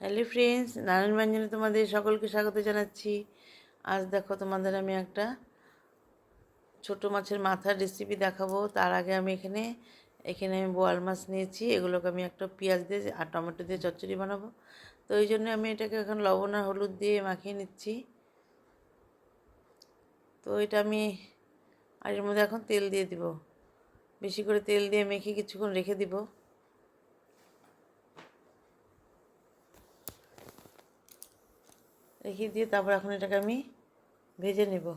Hello friends, Narayan ব্যঞ্জনে তোমাদের সকলকে স্বাগত জানাচ্ছি। আজ দেখো তোমাদের আমি একটা ছোট মাছের মাথার রেসিপি দেখাবো। তার আগে আমি এখানে এখানে আমি বোয়াল মাছ নিয়েছি। এগুলোকে আমি একটা পেঁয়াজ দিয়ে আর টমেটো দিয়ে চচ্চড়ি বানাবো। তো এই জন্য আমি এটাকে এখন লবণ আর হলুদ দিয়ে মাখিয়ে নিচ্ছি। তো এটা আমি আর এর মধ্যে এখন তেল দিয়ে দিব। বেশি করে তেল দিয়ে মেখে কিছুক্ষণ রেখে দিব। রেখে দিয়ে তারপর এখন এটাকে আমি ভেজে নেব।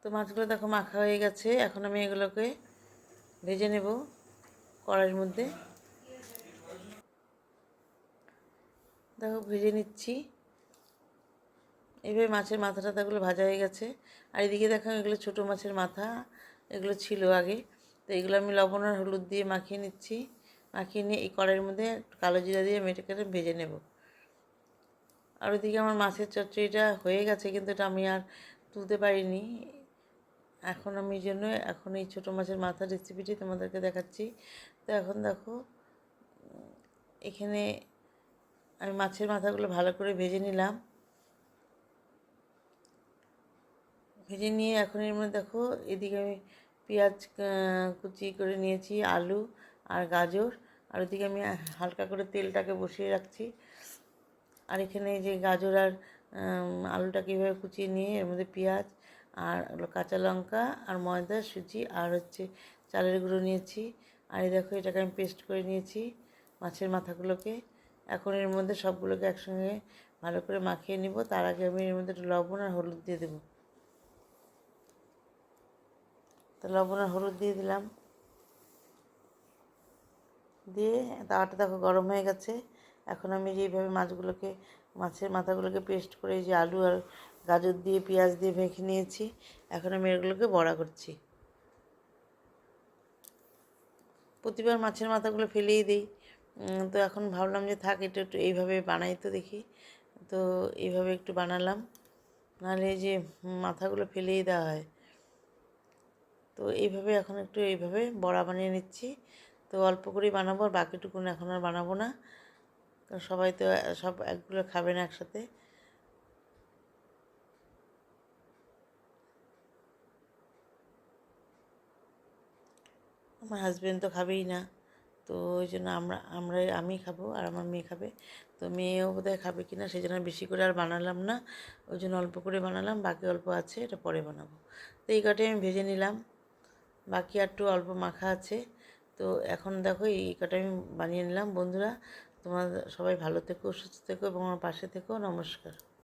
তো মাছগুলো দেখো মাখা হয়ে গেছে। এখন আমি এগুলোকে ভেজে নেব কড়াইয়ের মধ্যে। দেখো ভেজে নিচ্ছি। এইভাবে মাছের মাথা টাথাগুলো ভাজা হয়ে গেছে। আর এদিকে দেখো এগুলো ছোটো মাছের মাথা, এগুলো ছিল আগে। তো এগুলো আমি লবণ আর হলুদ দিয়ে মাখিয়ে নিচ্ছি। মাখিয়ে নিয়ে এই কড়াইয়ের মধ্যে একটু কালো জিরা দিয়ে আমি এটাকে ভেজে নেব। আর ওইদিকে আমার মাছের চচ্চড়িটা হয়ে গেছে, কিন্তু এটা আমি আর তুলতে পারিনি। এখন আমি জন্য এখন এই ছোটো মাছের মাথার রেসিপিটি তোমাদেরকে দেখাচ্ছি। তো এখন দেখো এখানে আমি মাছের মাথাগুলো ভালো করে ভেজে নিলাম। ভেজে নিয়ে এখন এর মধ্যে দেখো এদিকে আমি পেঁয়াজ কুচি করে নিয়েছি, আলু আর গাজর। আর ওদিকে আমি হালকা করে তেলটাকে বসিয়ে রাখছি। আর এখানে যে গাজর আর আলুটাকে কীভাবে কুচিয়ে নিয়ে এর মধ্যে পেঁয়াজ আর কাঁচা লঙ্কা আর ময়দা, সুজি আর চালের গুঁড়ো নিয়েছি। আর এই দেখো এটাকে আমি পেস্ট করে নিয়েছি মাছের মাথাগুলোকে। এখন এর মধ্যে সবগুলোকে একসঙ্গে ভালো করে মাখিয়ে নিব। তার আগে আমি এর মধ্যে একটু লবণ আর হলুদ দিয়ে দেবো। তো লবণ আর হলুদ দিয়ে দিলাম। দিয়ে তাওয়াটা দেখো গরম হয়ে গেছে। এখন আমি যেইভাবে মাছের মাথাগুলোকে পেস্ট করে যে আলু আর গাজর দিয়ে পেঁয়াজ দিয়ে মেখে নিয়েছি, এখন আমি এগুলোকে বড়া করছি। প্রতিবার মাছের মাথাগুলো ফেলেই দিই। তো এখন ভাবলাম যে থাক, এটা একটু এইভাবে বানাই তো দেখি। তো এইভাবে একটু বানালাম, নাহলে এই যে মাথাগুলো ফেলেই দেওয়া হয়। তো এইভাবে এখন একটু এইভাবে বড়া বানিয়ে নিচ্ছি। তো অল্প করেই বানাবো, আর বাকিটুকুন এখন আর বানাবো না, কারণ সবাই তো সব একগুলো খাবে না একসাথে। আমার হাজব্যান্ড তো খাবেই না। তো ওই জন্য আমি খাবো আর আমার মেয়ে খাবে। তো মেয়েও বোধহয় খাবে কি না, সেই জন্য বেশি করে আর বানালাম না। ওই জন্য অল্প করে বানালাম, বাকি অল্প আছে, এটা পরে বানাবো। তো এই কটাই আমি ভেজে নিলাম, বাকি আর একটু অল্প মাখা আছে। তো এখন দেখো এই কটাই আমি বানিয়ে নিলাম। বন্ধুরা, তোমরা সবাই ভালো থেকো, সুস্থ থেকো এবং আমার পাশে থেকো। নমস্কার।